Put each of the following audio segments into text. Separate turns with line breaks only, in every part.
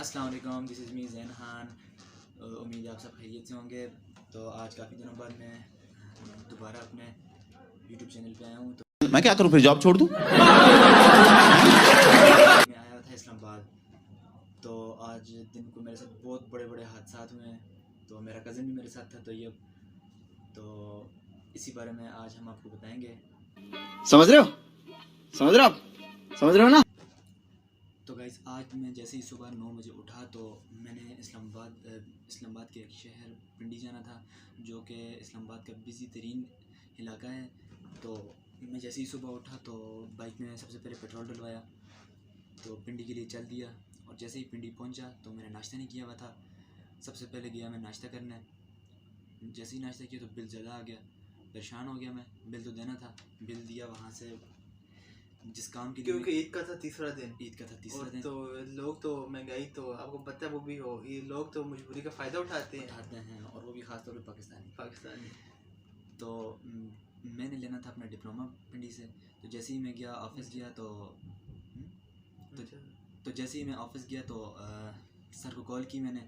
अस्सलाम वालेकुम, this is me ज़ैन खान। उम्मीद है आप सब खैरियत से होंगे। तो आज काफ़ी दिनों बाद मैं दोबारा अपने यूट्यूब चैनल पे आया हूँ। तो
मैं क्या करूं, फिर जॉब छोड़ दूं?
मैं आया था इस्लामाबाद। तो आज दिन को मेरे साथ बहुत बड़े बड़े हादसा हुए हैं। तो मेरा कज़न भी मेरे साथ था तैयब। तो इसी बारे में आज हम आपको बताएंगे।
समझ रहे हो? समझ रहे हो आप? समझ रहे हो ना?
तो गाइस, आज मैं जैसे ही सुबह 9 बजे उठा तो मैंने इस्लामाबाद के एक शहर पिंडी जाना था, जो कि इस्लामाबाद का बिज़ी तरीन इलाका है। तो मैं जैसे ही सुबह उठा तो बाइक में सबसे पहले पेट्रोल डलवाया, तो पिंडी के लिए चल दिया। और जैसे ही पिंडी पहुंचा तो मैंने नाश्ता नहीं किया हुआ था। सबसे पहले गया मैं नाश्ता करने। जैसे ही नाश्ता किया तो बिल ज़्यादा आ गया। परेशान हो गया मैं, बिल तो देना था। बिल दिया वहाँ से, जिस काम के लिए
क्योंकि ईद का था तीसरा दिन।
ईद का था तीसरा दिन।
तो लोग तो महंगाई तो आपको पता है वो भी हो, ये लोग तो मजबूरी का फ़ायदा उठाते
हैं, और वो भी ख़ास तौर पे
पाकिस्तानी।
तो मैंने लेना था अपना डिप्लोमा पिंडी से। तो जैसे ही मैं गया ऑफिस गया तो जैसे ही मैं ऑफिस गया तो सर को कॉल की मैंने।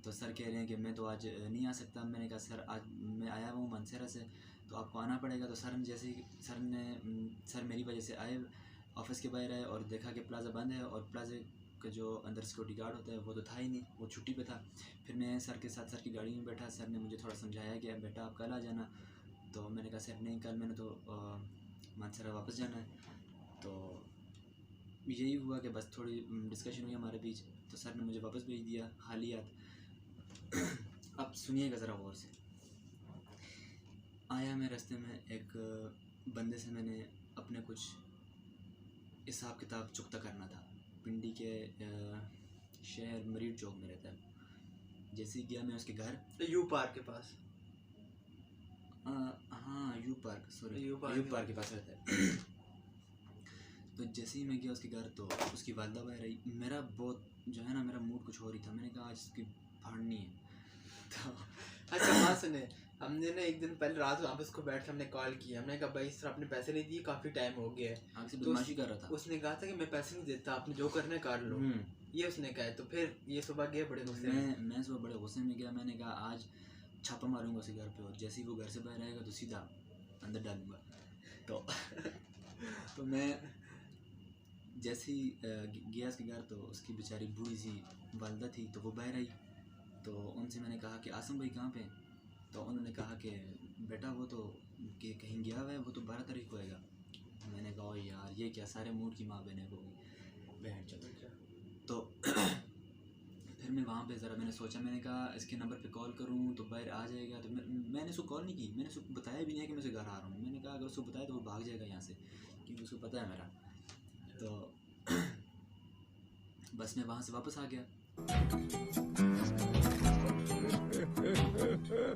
तो सर कह रहे हैं कि मैं तो आज नहीं आ सकता। मैंने कहा सर आज मैं आया हूँ मानसरा से, तो आपको आना पड़ेगा। तो सर मेरी वजह से आए, ऑफिस के बाहर आए और देखा कि प्लाज़ा बंद है, और प्लाज़े का जो अंदर सिक्योरिटी गार्ड होता है वो तो था ही नहीं, वो छुट्टी पे था। फिर मैं सर के साथ सर की गाड़ी में बैठा। सर ने मुझे थोड़ा समझाया कि बेटा आप कल आ जाना। तो मैंने कहा सर नहीं, कल मैंने तो मानसरा वापस जाना है। तो यही हुआ कि बस थोड़ी डिस्कशन हुई हमारे बीच। तो सर ने मुझे वापस भेज दिया खाली हाथ। अब सुनिएगा ज़रा गौर से। आया मैं रास्ते में, एक बंदे से मैंने अपने कुछ हिसाब किताब चुकता करना था। पिंडी के शहर मरीड चौक में रहता है। जैसे ही गया मैं उसके घर,
यू पार्क के पास।
हाँ you park, sorry
you
park के पास रहता है। तो जैसे ही मैं गया उसके घर तो उसकी वालदा बाहर आई। मेरा बहुत जो है ना, मेरा मूड कुछ और ही था। मैंने कहा आज इसकी फाड़नी है। तो
अच्छा हाँ सुने, हमने ना एक दिन पहले रात वापस को बैठ के हमने कॉल किया। हमने कहा भाई सर आपने पैसे नहीं दिए, काफ़ी टाइम हो गया है।
आपसे
तो
बदमाशी कर रहा था।
उसने कहा था कि मैं पैसे नहीं देता, आपने जो करना है कर लो, ये उसने कहा है। तो फिर ये सुबह गया बड़े गुस्से में।
मैं सुबह बड़े गुस्से में गया। मैंने कहा आज छापा मारूंगा उसके घर पे, और जैसे ही वो घर से बाहर आएगा तो सीधा अंदर डालूंगा। तो मैं जैसे ही गया उसके घर तो उसकी बेचारी बूढ़ी सी वालदा थी, तो वो बाहर आई। तो उनसे मैंने कहा कि आसम भाई कहाँ पे? तो उन्होंने कहा कि बेटा वो तो कि कहीं गया हुआ है, वो तो 12 तारीख को आएगा। मैंने कहा ओ यार ये क्या, सारे मूड की माँ बहने को बहन चल। तो फिर मैं वहाँ पे ज़रा मैंने सोचा, मैंने कहा इसके नंबर पे कॉल करूँ तो बाहर आ जाएगा। तो मैंने उसको कॉल नहीं की, मैंने उसको बताया भी नहीं है कि मैं उसे घर आ रहा हूँ। मैंने कहा अगर उसको बताया तो वो भाग जाएगा यहाँ से, क्योंकि उसको पता है मेरा। तो बस मैं वहाँ से वापस आ गया।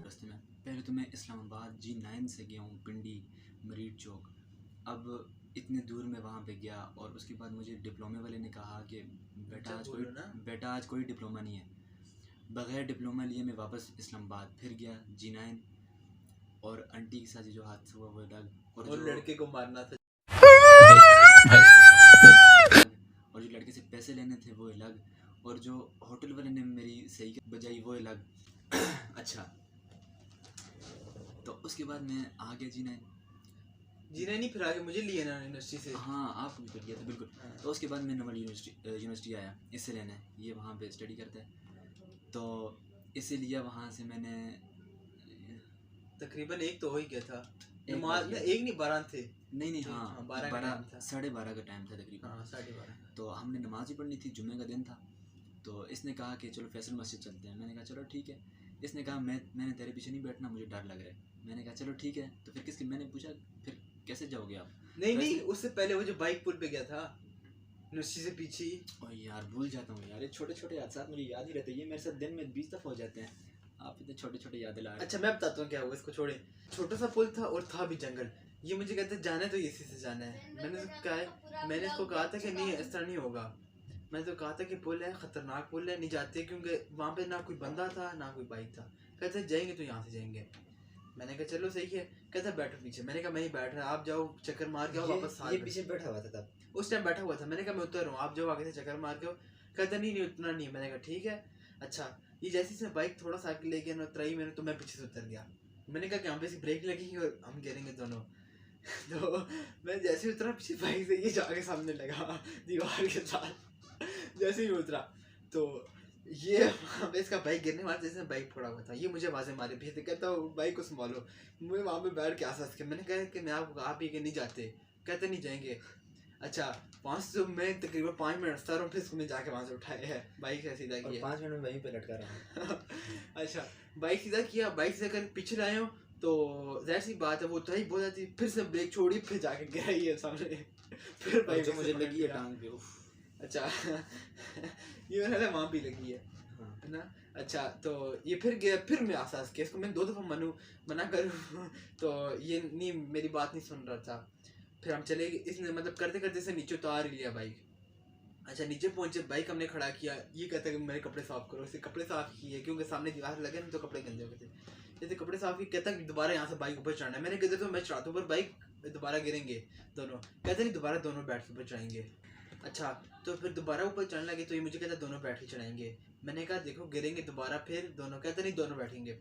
रास्ते में पहले तो मैं इस्लामाबाद G9 से गया हूँ पिंडी मरीड चौक। अब इतने दूर में वहाँ पे गया, और उसके बाद मुझे डिप्लोमे वाले ने कहा कि बेटा आज कोई डिप्लोमा नहीं है। बग़ैर डिप्लोमा लिए मैं वापस इस्लामाबाद फिर गया G9, और आंटी के साथ जो हादसा हुआ वो अलग,
और लड़के को मारना था,
और जो लड़के से पैसे लेने थे वो अलग, और जो होटल वाले ने मेरी सही बजाई वो अलग। अच्छा, तो उसके बाद मैं आ गया
जीना नहीं, फिर आगे मुझे लिया ना यूनिवर्सिटी से।
हाँ आपको भी तो लिया था बिल्कुल। तो उसके बाद मैं नवल यूनिवर्सिटी आया इससे लेने, ये वहाँ पे स्टडी करता है। तो इसे लिया वहाँ से मैंने,
तकरीबन एक तो हो ही गया था। नमाज एक नहीं 12 थे।
नहीं हाँ 12 साढ़े 12 का टाइम था तकरीबन।
हाँ 12:30।
तो हमने नमाज ही पढ़नी थी, जुम्मे का दिन था। तो इसने कहा कि चलो फैसल मस्जिद चलते हैं। मैंने कहा चलो ठीक है। इसने कहा मैंने तेरे पीछे नहीं बैठना, मुझे डर लग रहा है। मैंने कहा चलो ठीक है। तो फिर किसके, मैंने पूछा फिर कैसे जाओगे आप?
नहीं उससे पहले वो जो बाइक पुल पे गया था यूनिवर्सिटी से पीछे ही।
और यार भूल जाता हूँ यार, ये छोटे छोटे हादसा मुझे याद ही रहते हैं। ये मेरे साथ दिन में 20 दफ़ा हो जाते हैं। आप इतने छोटे छोटे यादें ला रहे हैं।
अच्छा मैं बताता हूँ क्या हुआ, इसको छोड़े। छोटा सा पुल था और था भी जंगल। ये मुझे कहते जाना है तो इसी से जाना है। मैंने इसको कहा था कि नहीं इस तरह नहीं होगा। मैंने तो कहा था कि पुल है, खतरनाक पुल है, नहीं जाते, क्योंकि वहाँ पे ना कोई बंदा था ना कोई बाइक था। कहते जाएंगे तो यहाँ से जाएंगे। मैंने कहा चलो सही है। कहता बैठो पीछे। मैंने कहा मैं ही बैठ रहा, आप जाओ चक्कर मार के आओ वापस।
ये पीछे बैठा हुआ था तब?
उस टाइम बैठा हुआ था। मैंने कहा मैं उतर रहा हूँ, आप जाओ आगे से चक्कर मार के आओ। कहता नहीं उतना नहीं है। मैंने कहा ठीक है। अच्छा, ये जैसे इसने बाइक थोड़ा सा आगे ले गया ना, उतराई मैंने, तो मैं पीछे से उतर गया। मैंने कहा कि हम पे ब्रेक लगेगी और हम गिरेंगे दोनों। तो मैं जैसे ही उतरा पीछे बाइक से, ये जाके सामने लगा दीवार के साथ। जैसे ही उतरा तो ये वहाँ पे इसका बाइक गिरने वाला था, इसने बाइक फोड़ा हुआ था। ये मुझे आवाज़ें मारे पीछे, कहता हूँ बाइक को संभालो। मुझे वहाँ पे बैठ के आस के मैंने कहा कि मैं आपको आप ही के नहीं जाते, कहते नहीं जाएंगे। अच्छा, 5 तो मैं तकरीबन 5 मिनट रस्ता रहा हूँ, फिर उसने जाके वहाँ से उठाया है, बाइक से सीधा किया।
5 मिनट में वहीं पे लटका रहा हूँ।
अच्छा, बाइक सीधा किया, बाइक से कर पीछे लाए हो तो जाहिर सी बात है वो उतराई बहुत जाती, फिर से ब्रेक छोड़ी, फिर जाके गिराई है सामने। फिर बाइक
मुझे लगी है टांग पे।
अच्छा ये मेरा वहाँ भी लगी है ना। अच्छा, तो ये फिर गया, फिर मैं आसास किया इसको, मैंने 2 दफ़ा मना करूँ तो ये नहीं, मेरी बात नहीं सुन रहा था। फिर हम चले गए, इसने मतलब करते करते से नीचे उतार ही लिया बाइक। अच्छा, नीचे पहुंचे, बाइक हमने खड़ा किया। ये कहता है कि मेरे कपड़े साफ करो। इससे कपड़े साफ किए क्योंकि सामने दीवार लगे ना, तो कपड़े गंदे हो गए थे। जैसे कपड़े साफ किए, कहता कि दोबारा यहाँ से बाइक ऊपर चढ़ना है। मैंने कहते तो मैं चढ़ाता हूँ, पर बाइक दोबारा गिरेंगे दोनों। कहते नहीं, दोबारा दोनों बैठ के ऊपर चढ़ाएंगे। अच्छा, तो फिर दोबारा ऊपर चढ़ने लगे, तो ये मुझे कहता दोनों बैठ के चढ़ाएंगे। मैंने कहा देखो गिरेंगे दोबारा, फिर दोनों। कहते नहीं, दोनों बैठेंगे।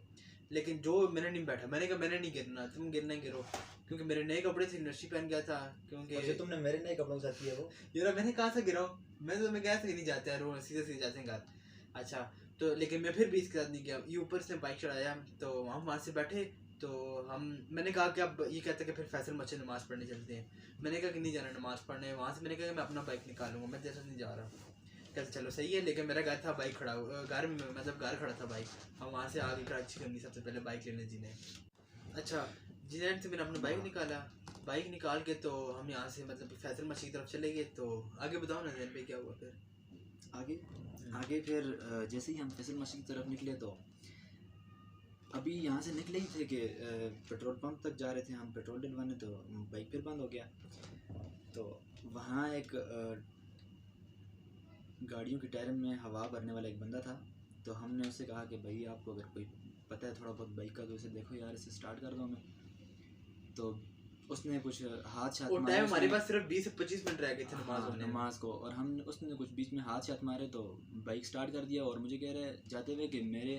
लेकिन जो मैंने नहीं बैठा, मैंने कहा मैंने नहीं गिरना, तुम गिरना ही गिरो, क्योंकि मेरे नए कपड़े थे, यूनिवर्सिटी पहन गया था। क्योंकि
तुमने मेरे नए कपड़ों के साथ किया वो
यार, मैंने कहा था गिराओ, मैं तो मैं गया था कि नहीं जाते हैं, रोज सीधे सीधे जाते हैं घर। अच्छा, तो लेकिन मैं फिर भी इसके साथ नहीं गया। ये ऊपर से बाइक चढ़ाया, तो हम वहाँ से बैठे, तो मैंने कहा कि अब ये कहते हैं कि फिर फैसल मस्जिद नमाज़ पढ़ने चलते हैं। मैंने कहा कि नहीं जाना नमाज़ पढ़ने वहाँ से। मैंने कहा कि मैं अपना बाइक निकालूंगा, मैं तेरे साथ नहीं जा रहा। कहते चलो सही है, लेकिन मेरा घर था, बाइक खड़ा घर में, मतलब घर खड़ा था बाइक। हम वहाँ से आगे कराची गंदी सबसे पहले बाइक लेने जीने। अच्छा, जिनेट से मैंने अपना बाइक निकाला। बाइक निकाल के तो हम यहाँ से मतलब फैसल मस्जिद की तरफ चले गए। तो आगे बताओ ना जैन पे क्या हुआ फिर
आगे फिर जैसे ही हम फैसल मस्जिद की तरफ निकले, तो अभी यहाँ से निकले ही थे कि पेट्रोल पंप तक जा रहे थे हम पेट्रोल डलवाने, तो बाइक फिर बंद हो गया। तो वहाँ एक गाड़ियों के टायर में हवा भरने वाला एक बंदा था। तो हमने उससे कहा कि भाई आपको अगर कोई पता है थोड़ा बहुत बाइक का, तो इसे देखो यार, इसे स्टार्ट कर दो हमें। तो उसने कुछ हाथ
मारे, हमारे पास सिर्फ 20 से 25 मिनट रह गए थे
नमाज को, और हमने उसने कुछ बीच में हाथ मारे, तो बाइक स्टार्ट कर दिया। और मुझे कह रहे जाते हुए कि मेरे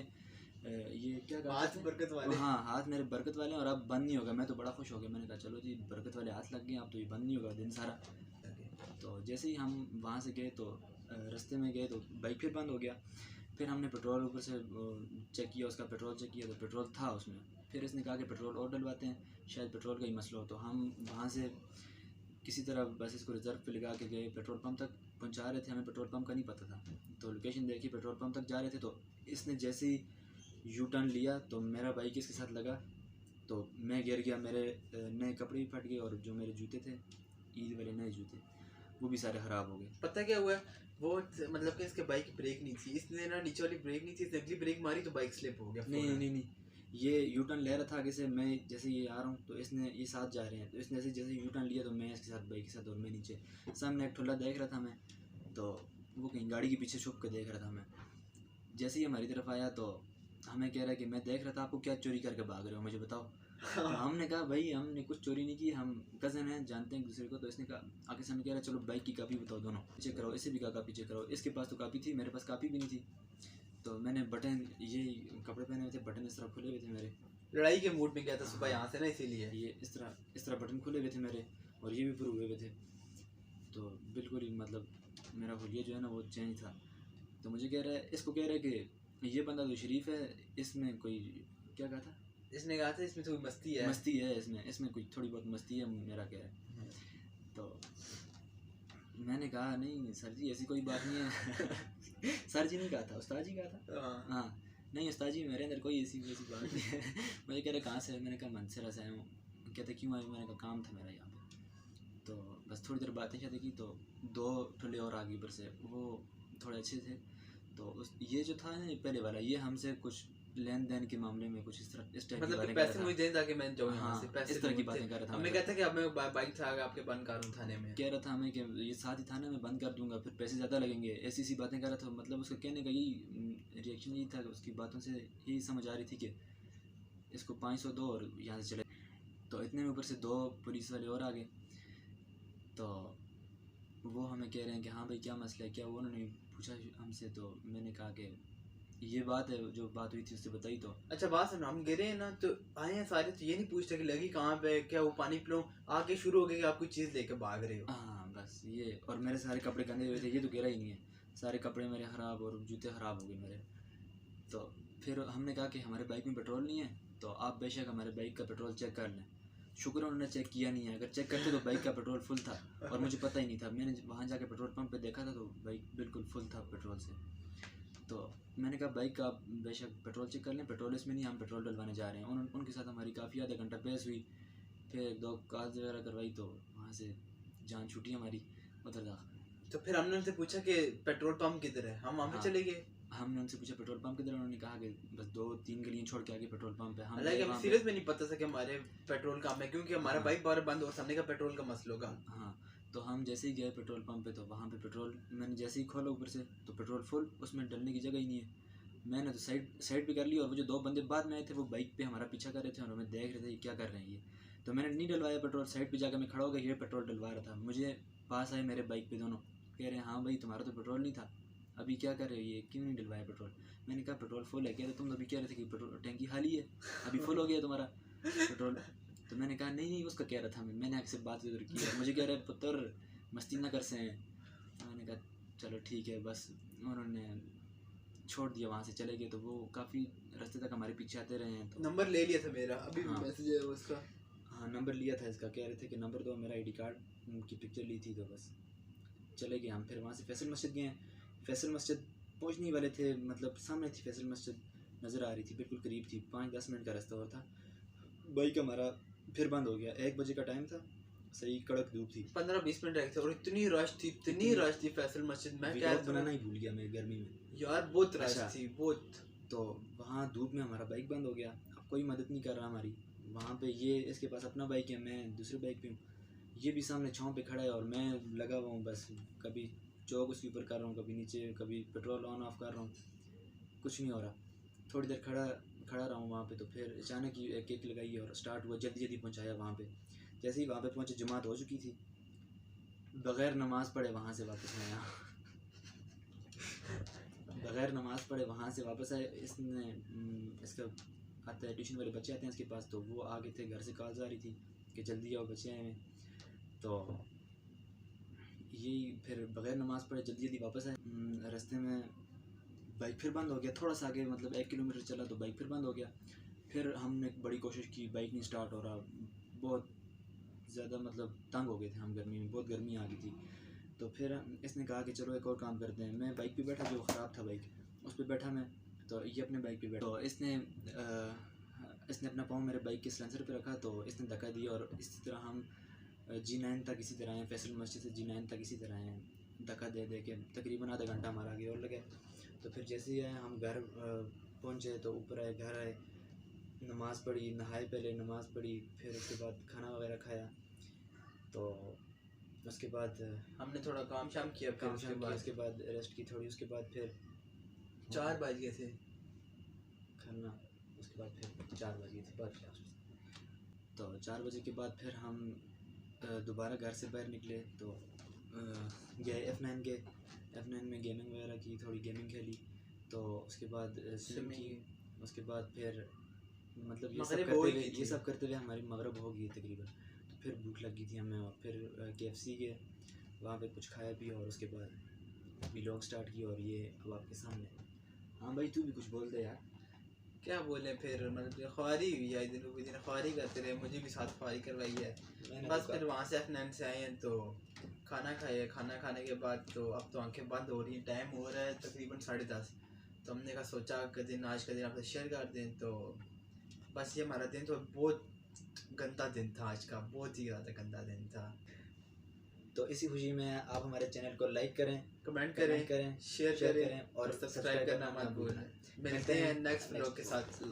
ये क्या
हाथ बरकत वाले।
हाँ, हाथ मेरे बरकत वाले हैं और अब बंद नहीं होगा। मैं तो बड़ा खुश हो गया, मैंने कहा चलो जी, बरकत वाले हाथ लग गए, अब तो ये बंद नहीं होगा दिन सारा। तो जैसे ही हम वहाँ से गए, तो रास्ते में गए, तो बाइक फिर बंद हो गया। फिर हमने पेट्रोल ऊपर से चेक किया, उसका पेट्रोल चेक किया, तो पेट्रोल था उसमें। फिर इसने कहा कि पेट्रोल और डलवाते हैं, शायद पेट्रोल का ही मसला हो। तो हम वहाँ से किसी तरह बस इसको रिज़र्व पे लगा के गए, पेट्रोल पंप तक पहुँचा रहे थे। हमें पेट्रोल पंप का नहीं पता था, तो लोकेशन देखी, पेट्रोल पंप तक जा रहे थे। तो इसने जैसे ही यू टर्न लिया, तो मेरा बाइक इसके साथ लगा, तो मैं गिर गया। मेरे नए कपड़े भी फट गए, और जो मेरे जूते थे, ईद वाले नए जूते, वो भी सारे ख़राब हो गए।
पता क्या हुआ, वो मतलब कि इसके बाइक की ब्रेक नहीं थी, इसने ना नीचे वाली ब्रेक नहीं थी, इसने अगली ब्रेक मारी तो बाइक स्लिप हो गया।
नहीं, ये यू टर्न ले रहा था आगे से, मैं जैसे ये आ रहा हूँ, तो इसने ये साथ जा रहे हैं, तो इसने जैसे यू टर्न लिया, तो मैं इसके साथ बाइक के साथ, और मैं नीचे सामने एक ठुल्ला देख रहा था मैं, तो वो कहीं गाड़ी के पीछे छुप के देख रहा था मैं। जैसे ही हमारी तरफ आया, तो हमें कह रहा है कि मैं देख रहा था, आपको क्या चोरी करके भाग रहे हो, मुझे बताओ। तो हमने कहा भाई हमने कुछ चोरी नहीं की, हम कज़न हैं, जानते हैं एक दूसरे को। तो इसने कहा आगे से हमें कह रहा है चलो बाइक की कापी बताओ दोनों, चेक कराओ। इसे भी कहा कापी चेक कराओ। इसके पास तो कापी थी, मेरे पास कापी भी नहीं थी। तो मैंने बटन, ये कपड़े पहने हुए थे, बटन इस तरह खुले हुए थे मेरे,
लड़ाई के मूड में गया था सुबह यहाँ से ना, इसीलिए
ये इस तरह बटन खुले हुए थे मेरे, और ये भी पूरे हुए थे। तो बिल्कुल ही मतलब मेरा हुलिया जो है ना वो चेंज था। तो मुझे कह रहा है, इसको कह रहा है कि ये बंदा तो शरीफ है, इसमें कोई क्या कहा था,
इसने कहा था इसमें थोड़ी मस्ती है,
इसमें कोई थोड़ी बहुत मस्ती है, मेरा कह रहा है। तो मैंने कहा नहीं सर जी ऐसी कोई बात नहीं है। सर जी नहीं कहा था, उस्ताद जी कहा था। हाँ नहीं उस्ताद जी, मेरे अंदर कोई ऐसी बात नहीं है। मुझे कह रहे कहाँ से है, मैंने कहा मंसूरा से आया हूँ। कहते क्यों आए, मैंने कहा काम था मेरा यहाँ पे। तो बस थोड़ी देर बातें शायद की, तो 2 ठुले और आगे पर से, वो थोड़े अच्छे थे। तो ये जो था ना पहले वाला, ये हमसे कुछ लेन देन के मामले में कुछ इस टाइप
मतलब कि पैसे मुझे दें ताकि मैं जाऊँ यहाँ से, पैसे
इस तरह की बातें कर रहा था।
हमें कहता कि अब मैं बाइक था आपके बंद कर दूँ थाने में,
कह रहा था हमें कि ये साथ ही थाने में बंद कर दूंगा, फिर पैसे ज़्यादा लगेंगे, ऐसी बातें कर रहा था। मतलब उसका कहने का यही रिएक्शन यही था, उसकी बातों से यही समझ आ रही थी कि इसको 500 दो और यहाँ से चले। तो इतने में ऊपर से 2 पुलिस वाले और आ गए। तो वो हमें कह रहे हैं कि हाँ भाई क्या मसला है, क्या वो उन्होंने पूछा हमसे, तो मैंने कहा कि ये बात है, जो बात हुई थी उससे बताई। तो
अच्छा बात सुनो, हम गिरे हैं ना तो आए हैं सारे, तो ये नहीं पूछते कि लगी कहाँ पे, क्या वो पानी पिलो, आके शुरू हो गया कि आप कोई चीज़ लेके भाग रहे हो।
हाँ बस ये, और मेरे सारे कपड़े गंदे हुए थे, ये तो गिरा ही नहीं है, सारे कपड़े मेरे ख़राब और जूते ख़राब हो गए मेरे। तो फिर हमने कहा कि हमारे बाइक में पेट्रोल नहीं है, तो आप बेशक हमारे बाइक का पेट्रोल चेक कर लें। शुक्र उन्होंने चेक किया नहीं है, अगर चेक करते तो बाइक का पेट्रोल फुल था और मुझे पता ही नहीं था। मैंने वहाँ जाके पेट्रोल पंप पे देखा था तो बाइक बिल्कुल फुल था पेट्रोल से। तो मैंने कहा बाइक का आप बेशक पेट्रोल चेक कर लें, पेट्रोल इसमें नहीं, हम पेट्रोल डलवाने जा रहे हैं। उनके साथ हमारी काफ़ी आधा घंटा बहस हुई, फिर 2 काज वगैरह करवाई, तो वहाँ से जान छूटी हमारी उधर दाखिल।
तो फिर हमने उनसे पूछा कि पेट्रोल पंप किधर है, हम वहाँ पे
हाँ।
चले गए।
हमने उनसे पूछा पेट्रोल पंप किधर है, उन्होंने कहा कि बस 2-3 गलियाँ छोड़ के आगे पेट्रोल पंप है। हम
हालांकि
गए
हमें
वहाँ
सीरियस में नहीं पता था कि हमारे पेट्रोल कम है, क्योंकि हमारा
हाँ।
बाइक बार बंद हो, सामने का पेट्रोल का मसला होगा।
हाँ, तो हम जैसे ही गए पेट्रोल पंप पे, तो वहाँ पे पेट्रोल मैंने जैसे ही खोला ऊपर से, तो पेट्रोल फुल, उसमें डलने की जगह ही नहीं है। मैंने तो साइड पे कर ली, और वो जो 2 बंदे बाद में आए थे वो बाइक पे हमारा पीछा कर रहे थे और हमें देख रहे थे क्या कर रहे हैं ये। तो मैंने नहीं डलवाया पेट्रोल, साइड पे जाकर मैं खड़ा हो गया, ये पेट्रोल डलवा रहा था। मुझे पास आए मेरे बाइक पे दोनों, कह रहे हैं हाँ भाई तुम्हारा तो पेट्रोल नहीं था, अभी क्या कर रहे हो, ये क्यों नहीं डलवाया पेट्रोल। मैंने कहा पेट्रोल फुल है। कह रहे तुम तो अभी कह रहे थे कि पेट्रोल टैंकी खाली है, अभी फुल हो गया तुम्हारा पेट्रोल। तो मैंने कहा नहीं उसका कह रहा था मैंने आपसे बात जरूर की है। मुझे कह रहे पुत्र मस्ती ना कर से हैं। मैंने कहा चलो ठीक है बस। उन्होंने छोड़ दिया, वहाँ से चले गए। तो वो काफ़ी रास्ते तक हमारे पीछे आते रहे हैं। तो
नंबर ले लिया था मेरा, अभी
हाँ।
मैसेज है उसका।
हाँ नंबर लिया था इसका, कह रहे थे कि नंबर दो, मेरा ID कार्ड की पिक्चर ली थी। तो बस चले गए हम। फिर वहाँ से फैसल मस्जिद गए। फैसल मस्जिद पहुँचने वाले थे, मतलब सामने थी फैसल मस्जिद, नज़र आ रही थी, बिल्कुल करीब थी, 5-10 मिनट का रास्ता और था। बाइक हमारा फिर बंद हो गया। 1 बजे का टाइम था, सही कड़क धूप थी,
15-20 मिनट रह थे और इतनी रश थी फैसल मस्जिद में, क्या
बनाना ही भूल गया मैं गर्मी में
यार, बहुत रश
अच्छा।
थी बहुत।
तो वहाँ धूप में हमारा बाइक बंद हो गया। अब कोई मदद नहीं कर रहा हमारी वहाँ पे। ये इसके पास अपना बाइक है, मैं दूसरे बाइक पे हूँ, ये भी सामने छाँव पे खड़ा है और मैं लगा हुआ हूँ बस, कभी चौक उसके ऊपर कर रहा हूँ, कभी नीचे, कभी पेट्रोल ऑन ऑफ कर रहा हूँ, कुछ नहीं हो रहा। थोड़ी देर खड़ा रहा हूँ वहाँ पे। तो फिर अचानक ही एक किक लगाई और स्टार्ट हुआ, जल्दी पहुँचाया वहाँ पे। जैसे ही वहाँ पे पहुँचे जमात हो चुकी थी, बग़ैर नमाज़ पढ़े वहाँ से वापस आया बग़ैर नमाज़ पढ़े वहाँ से वापस आए। इसका आता है, ट्यूशन वाले बच्चे आते हैं इसके पास, तो वो आगे थे, घर से कॉल आ रही थी कि जल्दी आओ बच्चे आए हैं। तो यही फिर बग़ैर नमाज़ पढ़े जल्दी वापस आए। रास्ते में बाइक फिर बंद हो गया, थोड़ा सा आगे मतलब 1 किलोमीटर चला तो बाइक फिर बंद हो गया। फिर हमने बड़ी कोशिश की, बाइक नहीं स्टार्ट हो रहा, बहुत ज़्यादा मतलब तंग हो गए थे हम, गर्मी में बहुत गर्मी आ गई थी। तो फिर इसने कहा कि चलो एक और काम करते हैं। मैं बाइक पे बैठा, जो ख़राब था बाइक, उस पर बैठा मैं, तो ये अपने बाइक पे बैठा। तो इसने अपना पाँव मेरे बाइक के सिलेंसर पे रखा, तो इसने धक्का दिया और इसी तरह हम G9 तक इसी तरह आए, फैसल मस्जिद से G9 तक इसी तरह आए, धक्का दे के तकरीबन आधा घंटा हमारा आगे और लगे। तो फिर जैसे ही आए हम घर पहुँचे, तो ऊपर आए, घर आए, नमाज़ पढ़ी, नहाए, पहले नमाज़ पढ़ी, फिर उसके बाद खाना वगैरह खाया। तो उसके बाद
हमने थोड़ा काम शाम किया, फिर
उसके बाद रेस्ट की थोड़ी, उसके बाद फिर
4 बज गए थे
खाना, उसके बाद फिर 4 बज गए थे बाद। तो 4 बजे के बाद फिर हम दोबारा घर से बाहर निकले। तो गए F9 गए, F9 में गेमिंग वगैरह की, थोड़ी गेमिंग खेली। तो उसके बाद स्विम की। उसके बाद फिर मतलब ये सब करते हुए हमारी मगरिब हो गई तकरीबन। तो फिर भूख लगी थी हमें, और फिर KFC गए, वहाँ पे कुछ खाया पिया, और उसके बाद व्लॉग स्टार्ट किया। और ये अब आपके सामने। हाँ भाई तू भी कुछ बोल दे यार।
क्या बोले, फिर मतलब ख्वारी हुई है, दिन ख्वारी करते रहे, मुझे भी साथ ख्वारी करवाई है। बस फिर वहाँ से F9 से आए हैं, तो खाना खाए, खाना खाने के बाद तो अब तो आंखें बंद हो रही हैं, टाइम हो रहा है तकरीबन 10:30। तो हमने कहा सोचा कि दिन आज का दिन आपसे शेयर कर दें। तो बस ये हमारा दिन तो बहुत गंदा दिन था आज का, बहुत ही ज़्यादा गंदा दिन था।
तो इसी खुशी में आप हमारे चैनल को लाइक करें,
कमेंट करें, शेयर करें
और
सब्सक्राइब करना मत भूलें। मिलते हैं नेक्स्ट व्लॉग के साथ।